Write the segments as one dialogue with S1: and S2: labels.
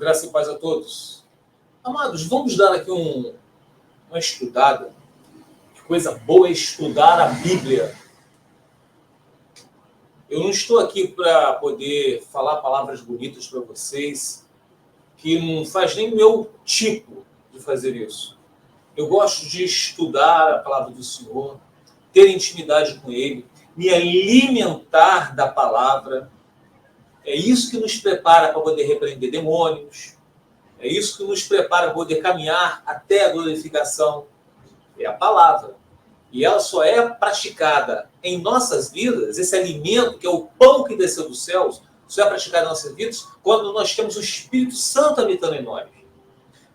S1: Graça e paz a todos. Amados, vamos dar aqui uma estudada. Que coisa boa é estudar a Bíblia. Eu não estou aqui para poder falar palavras bonitas para vocês, que não faz nem meu tipo de fazer isso. Eu gosto de estudar a palavra do Senhor, ter intimidade com Ele, me alimentar da palavra. É isso que nos prepara para poder repreender demônios. É isso que nos prepara para poder caminhar até a glorificação. É a palavra. E ela só é praticada em nossas vidas, esse alimento, que é o pão que desceu dos céus, só é praticado em nossas vidas quando nós temos o Espírito Santo habitando em nós.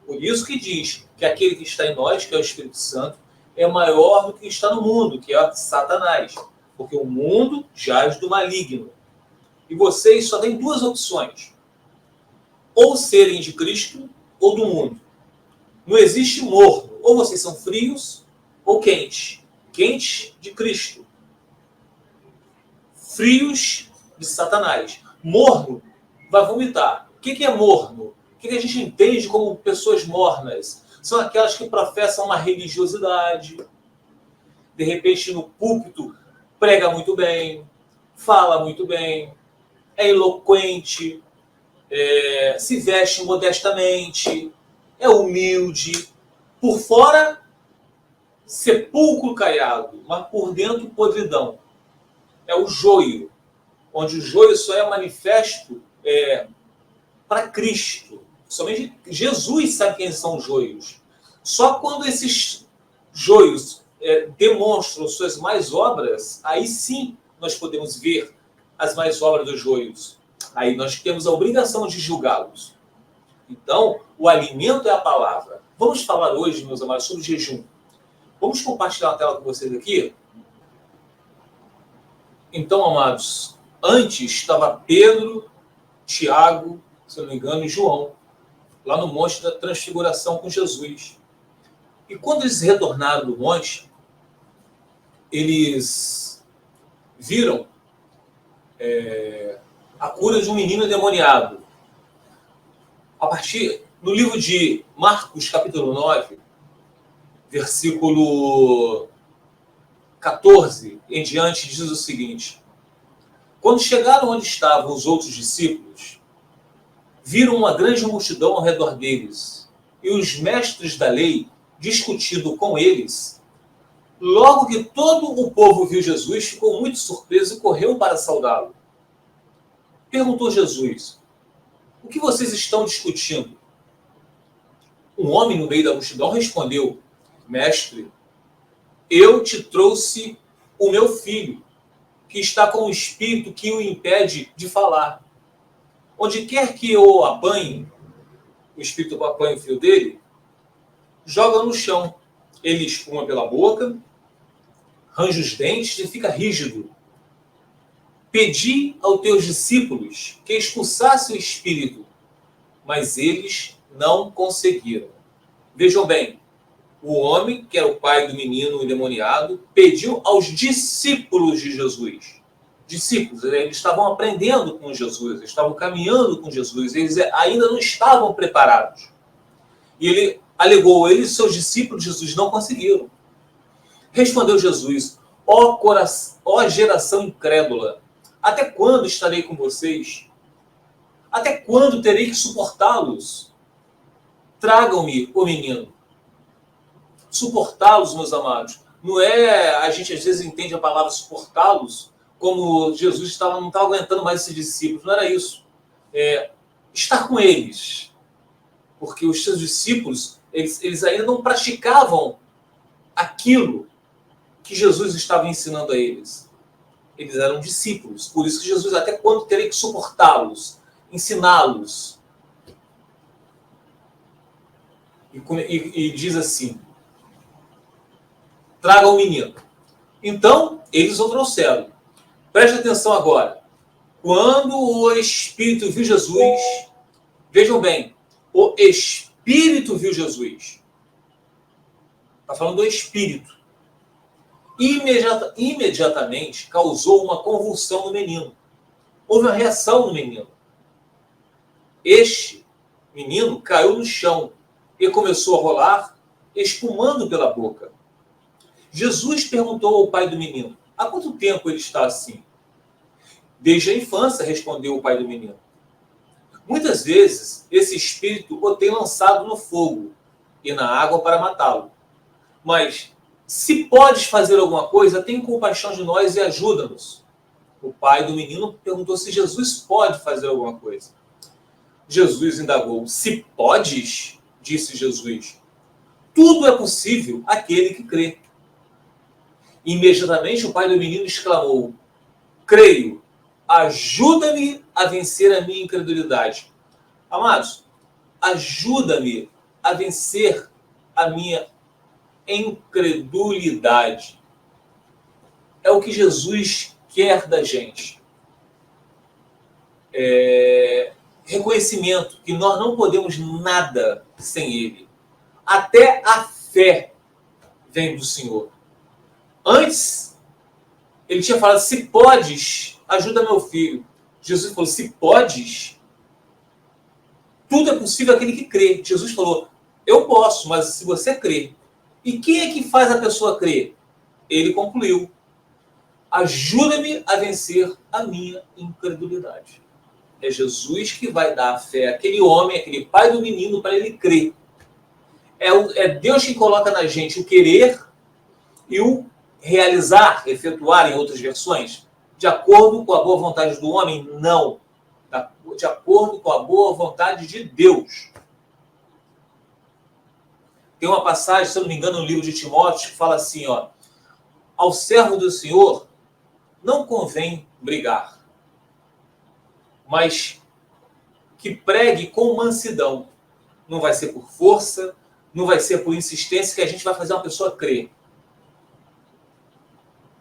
S1: Por isso que diz que aquele que está em nós, que é o Espírito Santo, é maior do que está no mundo, que é Satanás. Porque o mundo jaz do maligno. E vocês só têm duas opções. Ou serem de Cristo ou do mundo. Não existe morno. Ou vocês são frios ou quentes. Quentes de Cristo. Frios de Satanás. Morno vai vomitar. O que é morno? O que a gente entende como pessoas mornas? São aquelas que professam uma religiosidade. De repente, no púlpito, prega muito bem, fala muito bem, é eloquente, se veste modestamente, é humilde. Por fora, sepulcro caiado, mas por dentro, podridão. É o joio, onde o joio só é manifesto para Cristo. Somente Jesus sabe quem são os joios. Só quando esses joios demonstram suas mais obras, aí sim nós podemos ver as mais obras dos joios. Aí nós temos a obrigação de julgá-los. Então, o alimento é a palavra. Vamos falar hoje, meus amados, sobre jejum. Vamos compartilhar a tela com vocês aqui? Então, amados, antes estava Pedro, Tiago, se eu não me engano, e João, lá no Monte da Transfiguração com Jesus. E quando eles retornaram do monte, eles viram a cura de um menino endemoniado. A partir do livro de Marcos, capítulo 9, versículo 14 em diante, diz o seguinte: quando chegaram onde estavam os outros discípulos, viram uma grande multidão ao redor deles, e os mestres da lei discutindo com eles. Logo que todo o povo viu Jesus, ficou muito surpreso e correu para saudá-lo. Perguntou Jesus: o que vocês estão discutindo? Um homem no meio da multidão respondeu: mestre, eu te trouxe o meu filho, que está com um espírito que o impede de falar. Onde quer que eu apanhe, o espírito apanhe o filho dele, joga no chão. Ele espuma pela boca, range os dentes e fica rígido. Pedi aos teus discípulos que expulsassem o espírito, mas eles não conseguiram. Vejam bem, o homem, que era o pai do menino endemoniado, pediu aos discípulos de Jesus. Discípulos, eles estavam aprendendo com Jesus, eles estavam caminhando com Jesus, eles ainda não estavam preparados. E ele alegou, eles e seus discípulos de Jesus não conseguiram. Respondeu Jesus: ó geração incrédula, até quando estarei com vocês? Até quando terei que suportá-los? Tragam-me o menino. Suportá-los, meus amados, não é, a gente às vezes entende a palavra suportá-los como Jesus não estava aguentando mais esses discípulos, não era isso. Estar com eles, porque os seus discípulos, eles ainda não praticavam aquilo que Jesus estava ensinando a eles. Eles eram discípulos, por isso que Jesus, até quando terei que suportá-los, ensiná-los. E diz assim: traga o menino. Então, eles o trouxeram. Preste atenção agora. Quando o Espírito viu Jesus, vejam bem, o Espírito viu Jesus. Está falando do Espírito. Imediatamente causou uma convulsão no menino. Houve uma reação no menino. Este menino caiu no chão e começou a rolar, espumando pela boca. Jesus perguntou ao pai do menino: há quanto tempo ele está assim? Desde a infância, respondeu o pai do menino. Muitas vezes, esse espírito o tem lançado no fogo e na água para matá-lo. Mas, se podes fazer alguma coisa, tem compaixão de nós e ajuda-nos. O pai do menino perguntou se Jesus pode fazer alguma coisa. Jesus indagou: se podes, disse Jesus, tudo é possível àquele que crê. Imediatamente o pai do menino exclamou: creio, ajuda-me a vencer a minha incredulidade. Amados, ajuda-me a vencer a minha incredulidade. É o que Jesus quer da gente. Reconhecimento que nós não podemos nada sem Ele. Até a fé vem do Senhor. Antes, ele tinha falado: se podes, ajuda meu filho. Jesus falou: se podes, tudo é possível àquele que crê. Jesus falou: eu posso, mas se você crê. E quem é que faz a pessoa crer? Ele concluiu: ajuda-me a vencer a minha incredulidade. É Jesus que vai dar a fé àquele homem, àquele pai do menino, para ele crer. É Deus que coloca na gente o querer e o realizar, efetuar, em outras versões, de acordo com a boa vontade do homem? Não. De acordo com a boa vontade de Deus. Tem uma passagem, se eu não me engano, no livro de Timóteo, que fala assim, ao servo do Senhor não convém brigar, mas que pregue com mansidão. Não vai ser por força, não vai ser por insistência que a gente vai fazer uma pessoa crer.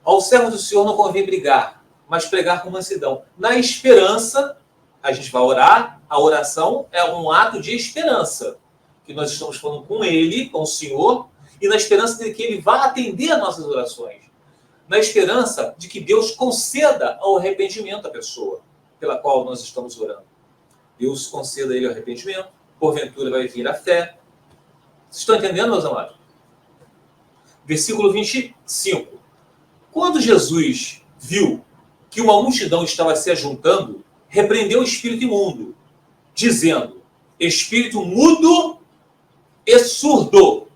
S1: Ao servo do Senhor não convém brigar, mas pregar com mansidão. Na esperança, a gente vai orar, a oração é um ato de esperança, que nós estamos falando com Ele, com o Senhor, e na esperança de que Ele vá atender as nossas orações. Na esperança de que Deus conceda ao arrependimento à pessoa pela qual nós estamos orando. Deus conceda a ele o arrependimento, porventura vai vir a fé. Vocês estão entendendo, meus amados? Versículo 25. Quando Jesus viu que uma multidão estava se ajuntando, repreendeu o espírito imundo, dizendo: espírito mudo e surdo,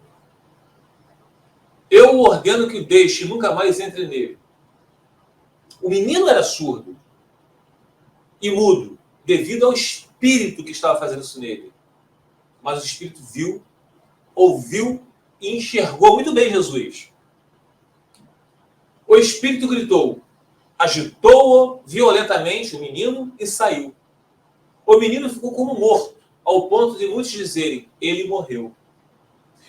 S1: eu ordeno que o deixe e nunca mais entre nele. O menino era surdo e mudo, devido ao espírito que estava fazendo isso nele. Mas o espírito viu, ouviu e enxergou muito bem Jesus. O espírito gritou, agitou-o violentamente, o menino, e saiu. O menino ficou como morto, ao ponto de muitos dizerem: ele morreu.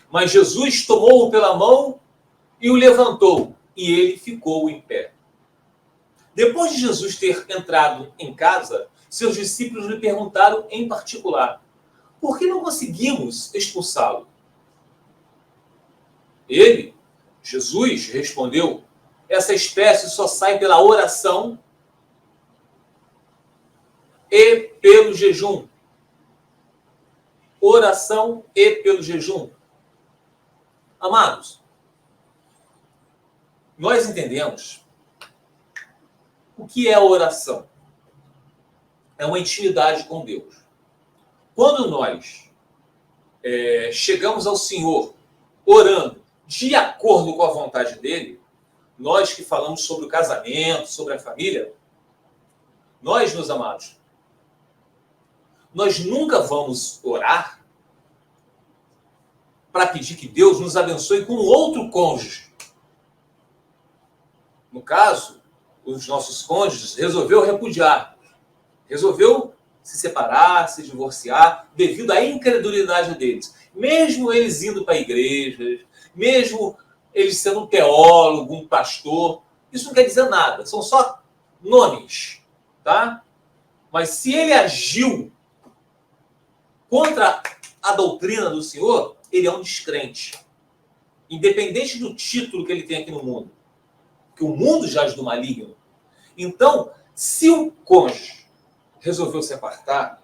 S1: Mas Jesus tomou-o pela mão e o levantou, e ele ficou em pé. Depois de Jesus ter entrado em casa, seus discípulos lhe perguntaram em particular: por que não conseguimos expulsá-lo? Ele, Jesus, respondeu: essa espécie só sai pela oração e pelo jejum. Oração e pelo jejum. Amados, nós entendemos o que é a oração. É uma intimidade com Deus. Quando nós chegamos ao Senhor orando de acordo com a vontade dele, nós que falamos sobre o casamento, sobre a família, nós, meus amados, nós nunca vamos orar para pedir que Deus nos abençoe com outro cônjuge. No caso, os nossos cônjuges resolveu repudiar, resolveu se separar, se divorciar, devido à incredulidade deles. Mesmo eles indo para igrejas, mesmo eles sendo um teólogo, um pastor, isso não quer dizer nada, são só nomes, tá? Mas se ele agiu contra a doutrina do Senhor, ele é um descrente. Independente do título que ele tem aqui no mundo. Que o mundo jaz do maligno. Então, se o cônjuge resolveu se apartar,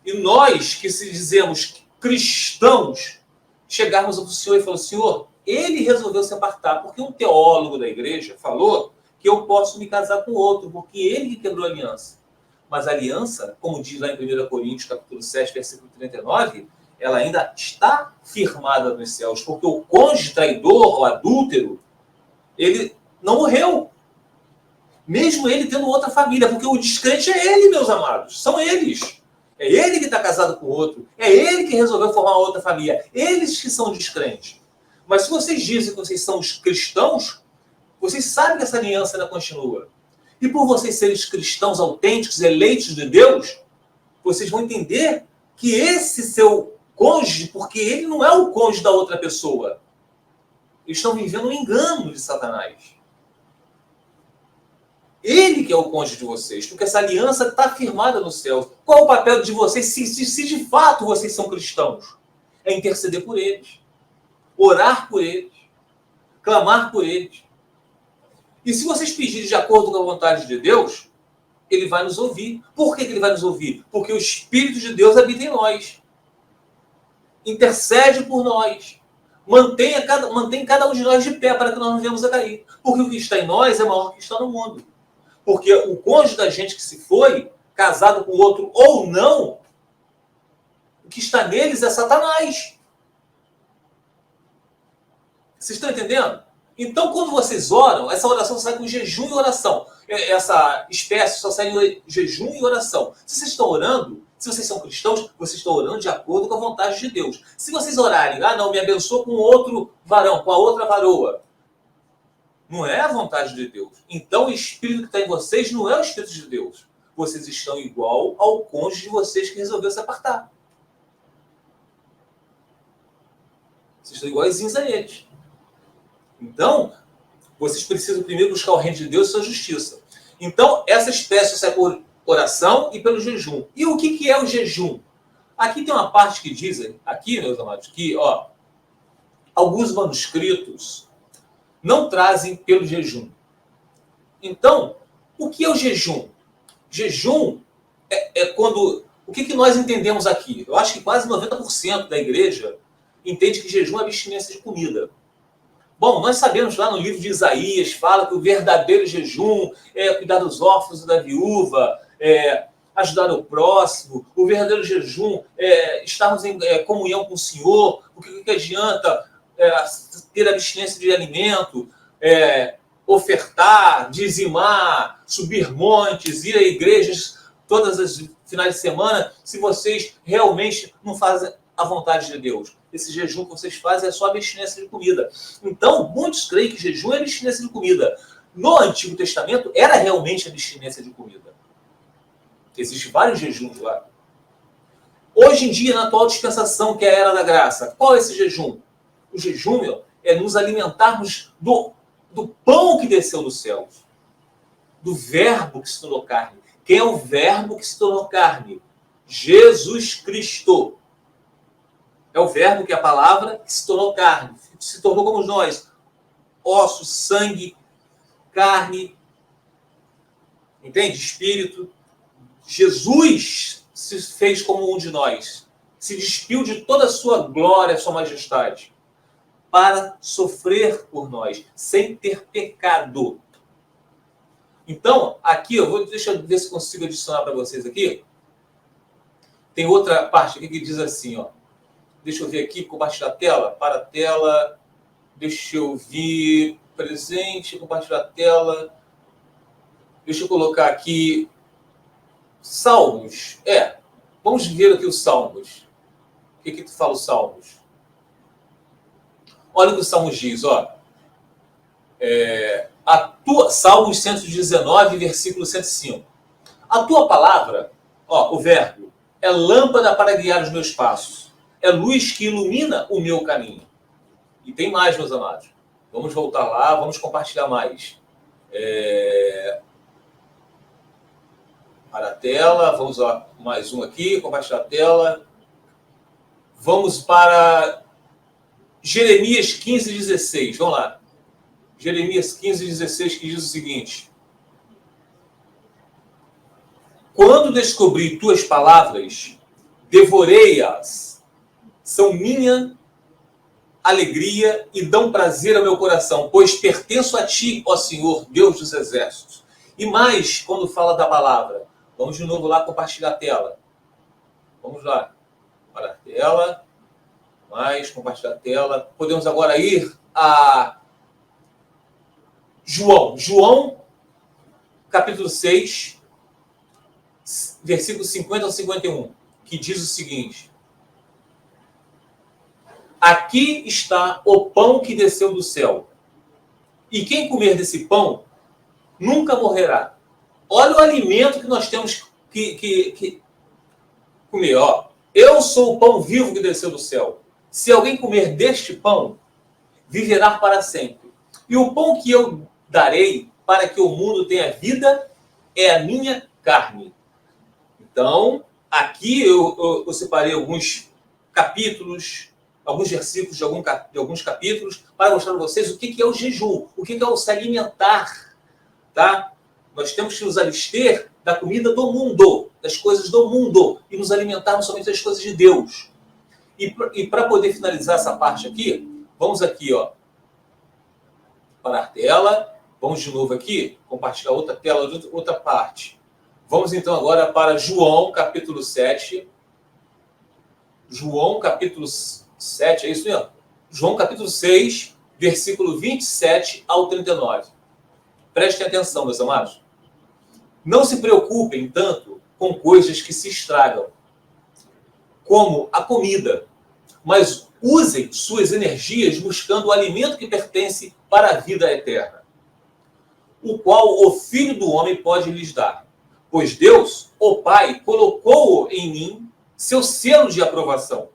S1: E nós, que se dizemos cristãos, chegarmos ao Senhor e falar: Senhor, ele resolveu se apartar, porque um teólogo da igreja falou que eu posso me casar com outro, porque ele que quebrou a aliança. Mas a aliança, como diz lá em 1 Coríntios, capítulo 7, versículo 39, ela ainda está firmada nos céus, porque o cônjuge traidor, o adúltero, ele não morreu. Mesmo ele tendo outra família, porque o descrente é ele, meus amados, são eles. É ele que está casado com outro, é ele que resolveu formar outra família, eles que são descrentes. Mas se vocês dizem que vocês são os cristãos, vocês sabem que essa aliança ainda continua. E por vocês serem cristãos autênticos, eleitos de Deus, vocês vão entender que esse seu cônjuge, porque ele não é o cônjuge da outra pessoa, eles estão vivendo um engano de Satanás. Ele que é o cônjuge de vocês, porque essa aliança está firmada no céu. Qual o papel de vocês, se de fato vocês são cristãos? É interceder por eles, orar por eles, clamar por eles. E se vocês pedirem de acordo com a vontade de Deus, ele vai nos ouvir. Por que ele vai nos ouvir? Porque o Espírito de Deus habita em nós. Intercede por nós. Mantém cada um de nós de pé para que nós não venhamos a cair. Porque o que está em nós é maior que o que está no mundo. Porque o cônjuge da gente que se foi, casado com outro ou não, o que está neles é Satanás. Vocês estão entendendo? Então, quando vocês oram, essa oração sai com jejum e oração. Essa espécie só sai em jejum e oração. Se vocês estão orando, se vocês são cristãos, vocês estão orando de acordo com a vontade de Deus. Se vocês orarem, não, me abençoa com outro varão, com a outra varoa, não é a vontade de Deus. Então, o Espírito que está em vocês não é o Espírito de Deus. Vocês estão igual ao cônjuge de vocês que resolveu se apartar. Vocês estão iguaizinhos a eles. Então, vocês precisam primeiro buscar o reino de Deus e sua justiça. Então, essa espécie sai por oração e pelo jejum. E o que é o jejum? Aqui tem uma parte que diz, aqui, meus amados, que alguns manuscritos não trazem pelo jejum. Então, o que é o jejum? Jejum é quando... O que nós entendemos aqui? Eu acho que quase 90% da igreja entende que jejum é abstinência de comida. Bom, nós sabemos lá no livro de Isaías, fala que o verdadeiro jejum é cuidar dos órfãos e da viúva, ajudar o próximo. O verdadeiro jejum é estarmos em comunhão com o Senhor. O que adianta ter abstinência de alimento, ofertar, dizimar, subir montes, ir a igrejas todas as finais de semana, se vocês realmente não fazem a vontade de Deus? Esse jejum que vocês fazem é só abstinência de comida. Então, muitos creem que jejum é abstinência de comida. No Antigo Testamento, era realmente abstinência de comida. Existem vários jejuns lá. Hoje em dia, na atual dispensação, que é a Era da Graça, qual é esse jejum? O jejum é nos alimentarmos do pão que desceu do céu, do verbo que se tornou carne. Quem é o verbo que se tornou carne? Jesus Cristo. É o verbo que é a palavra que se tornou carne. Se tornou como nós. Ossos, sangue, carne. Entende? Espírito. Jesus se fez como um de nós. Se despiu de toda a sua glória, sua majestade. Para sofrer por nós. Sem ter pecado. Então, aqui, deixa eu ver se consigo adicionar para vocês aqui. Tem outra parte aqui que diz assim, Deixa eu ver aqui, compartilhar a tela. Para a tela. Deixa eu vir. Presente, compartilhar a tela. Deixa eu colocar aqui. Salmos. Vamos ver aqui os Salmos. O que tu fala os Salmos? Olha o que o Salmos diz, Salmos 119, versículo 105. A tua palavra, o verbo, é lâmpada para guiar os meus passos. É luz que ilumina o meu caminho. E tem mais, meus amados. Vamos voltar lá, vamos compartilhar mais. Para a tela, vamos mais um aqui, compartilhar a tela. Vamos para Jeremias 15, 16. Vamos lá. Jeremias 15, 16, que diz o seguinte: quando descobri tuas palavras, devorei-as. São minha alegria e dão prazer ao meu coração, pois pertenço a ti, ó Senhor, Deus dos exércitos. E mais, quando fala da palavra, vamos de novo lá compartilhar a tela. Vamos lá, para a tela, mais, compartilhar a tela. Podemos agora ir a João, capítulo 6, versículos 50 ao 51, que diz o seguinte: aqui está o pão que desceu do céu, e quem comer desse pão nunca morrerá. Olha o alimento que nós temos que comer. Ó. Eu sou o pão vivo que desceu do céu. Se alguém comer deste pão, viverá para sempre. E o pão que eu darei para que o mundo tenha vida é a minha carne. Então, aqui eu separei alguns capítulos, alguns versículos de alguns capítulos, para mostrar para vocês o que é o jejum, o que é o se alimentar. Tá? Nós temos que nos abster da comida do mundo, das coisas do mundo, e nos alimentarmos somente das coisas de Deus. E para poder finalizar essa parte aqui, vamos aqui, ó, para a tela, vamos de novo aqui, compartilhar outra tela, outra parte. Vamos então agora para João, capítulo 7. João, capítulo 7, é isso mesmo? João, capítulo 6, versículo 27 ao 39. Prestem atenção, meus amados. Não se preocupem tanto com coisas que se estragam, como a comida, mas usem suas energias buscando o alimento que pertence para a vida eterna, o qual o Filho do Homem pode lhes dar. Pois Deus, o Pai, colocou em mim seu selo de aprovação.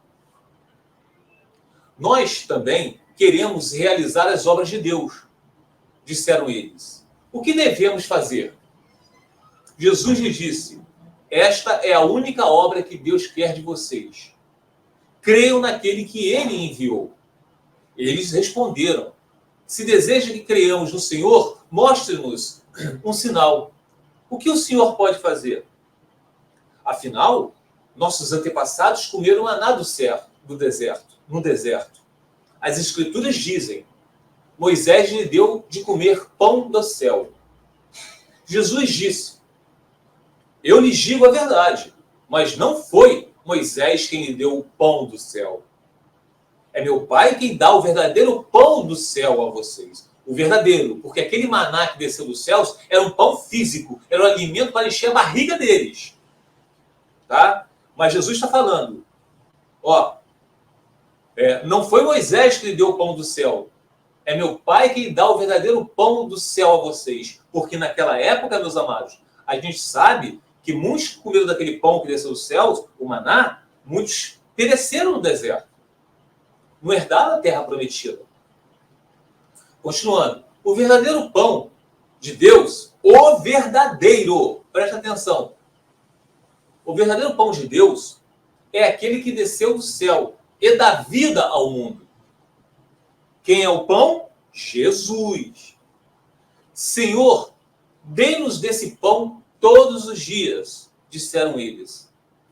S1: Nós também queremos realizar as obras de Deus, disseram eles. O que devemos fazer? Jesus lhe disse: esta é a única obra que Deus quer de vocês. Creiam naquele que ele enviou. Eles responderam: se deseja que creiamos no Senhor, mostre-nos um sinal. O que o Senhor pode fazer? Afinal, nossos antepassados comeram maná no deserto. As Escrituras dizem: Moisés lhe deu de comer pão do céu. Jesus disse: eu lhes digo a verdade, mas não foi Moisés quem lhe deu o pão do céu. É meu Pai quem dá o verdadeiro pão do céu a vocês. O verdadeiro, porque aquele maná que desceu dos céus era um pão físico, era um alimento para encher a barriga deles. Tá? Mas Jesus está falando, ó, não foi Moisés que lhe deu o pão do céu. É meu Pai quem dá o verdadeiro pão do céu a vocês. Porque naquela época, meus amados, a gente sabe que muitos que comeram daquele pão que desceu dos céus, o maná, muitos pereceram no deserto. Não herdaram a terra prometida. Continuando. O verdadeiro pão de Deus, o verdadeiro, presta atenção. O verdadeiro pão de Deus é aquele que desceu do céu e dá vida ao mundo. Quem é o pão? Jesus. Senhor, dê-nos desse pão todos os dias, disseram eles.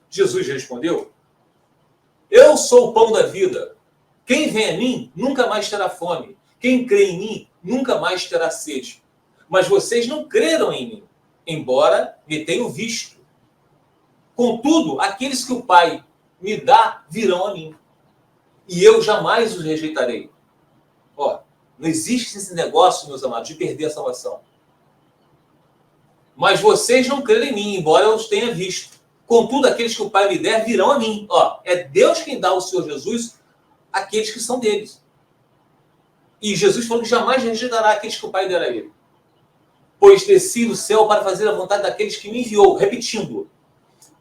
S1: Jesus respondeu: eu sou o pão da vida. Quem vem a mim nunca mais terá fome. Quem crê em mim nunca mais terá sede. Mas vocês não creram em mim, embora me tenham visto. Contudo, aqueles que o Pai me dá virão a mim, e eu jamais os rejeitarei. Ó, não existe esse negócio, meus amados, de perder a salvação. Mas vocês não creram em mim, embora eu os tenha visto. Contudo, aqueles que o Pai me der virão a mim. Ó, é Deus quem dá ao Senhor Jesus aqueles que são deles. E Jesus falou que jamais rejeitará aqueles que o Pai der a ele. Pois desci do céu para fazer a vontade daqueles que me enviou. Repetindo.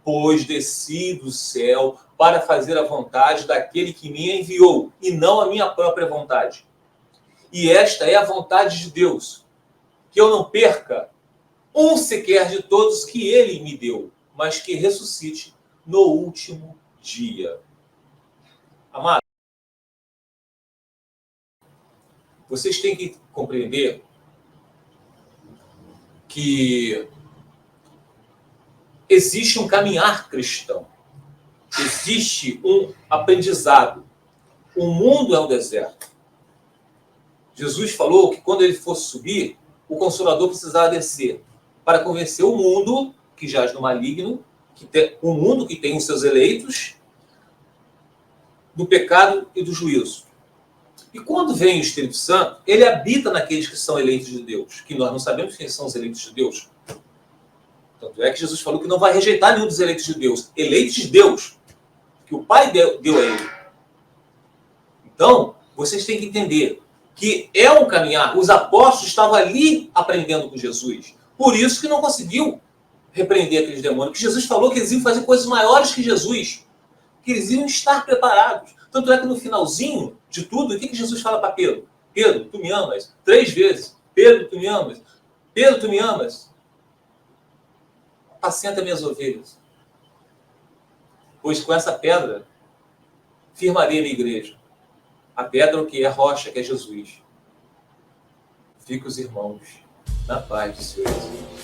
S1: Pois desci do céu para fazer a vontade daquele que me enviou, e não a minha própria vontade. E esta é a vontade de Deus, que eu não perca um sequer de todos que ele me deu, mas que ressuscite no último dia. Amado, vocês têm que compreender que existe um caminhar cristão. existe um aprendizado. O mundo é um deserto. Jesus falou que quando ele fosse subir, o Consolador precisava descer para convencer o mundo que jaz no maligno, o mundo que tem os seus eleitos, do pecado e do juízo. E quando vem o Espírito Santo, ele habita naqueles que são eleitos de Deus, que nós não sabemos quem são os eleitos de Deus. Tanto é que Jesus falou que não vai rejeitar nenhum dos eleitos de Deus. Eleitos de Deus, que o Pai deu a ele. Então, vocês têm que entender que é um caminhar. Os apóstolos estavam ali aprendendo com Jesus. Por isso que não conseguiu repreender aqueles demônios. Que Jesus falou que eles iam fazer coisas maiores que Jesus. Que eles iam estar preparados. Tanto é que no finalzinho de tudo, o que Jesus fala para Pedro? Pedro, tu me amas? 3 vezes. Pedro, tu me amas? Pedro, tu me amas? Apacenta minhas ovelhas. Pois com essa pedra firmarei a minha igreja. A pedra que é a rocha, que é Jesus. Fica os irmãos na paz do Senhor Jesus.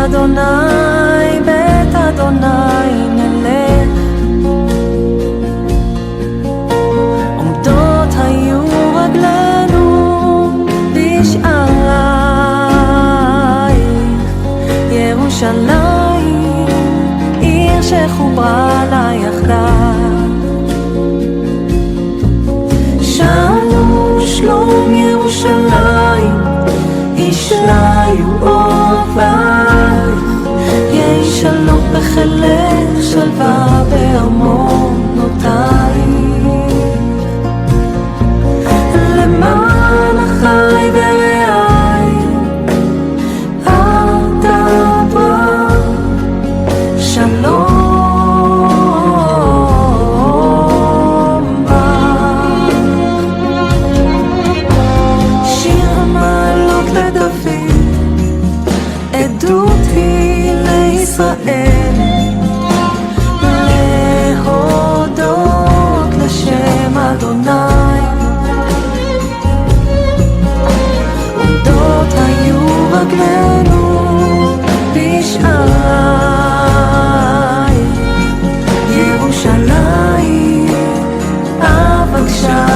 S2: אדוני, בית אדוני נלך, עומדות היו רגלינו בשערייך, ירושלים, עיר שחוברה לה יחדיו. שאלו שלום ירושלים, ישליו אוהבייך, יהי שלום בחילך, שלווה בארמונותייך. למען אחי ורעי אדברה, שלום בך. שיר המעלות לדוד, עדות היא לישראל, להודות לשם אדוני. עומדות היו רגלינו בשערייך, ירושלים אבקשה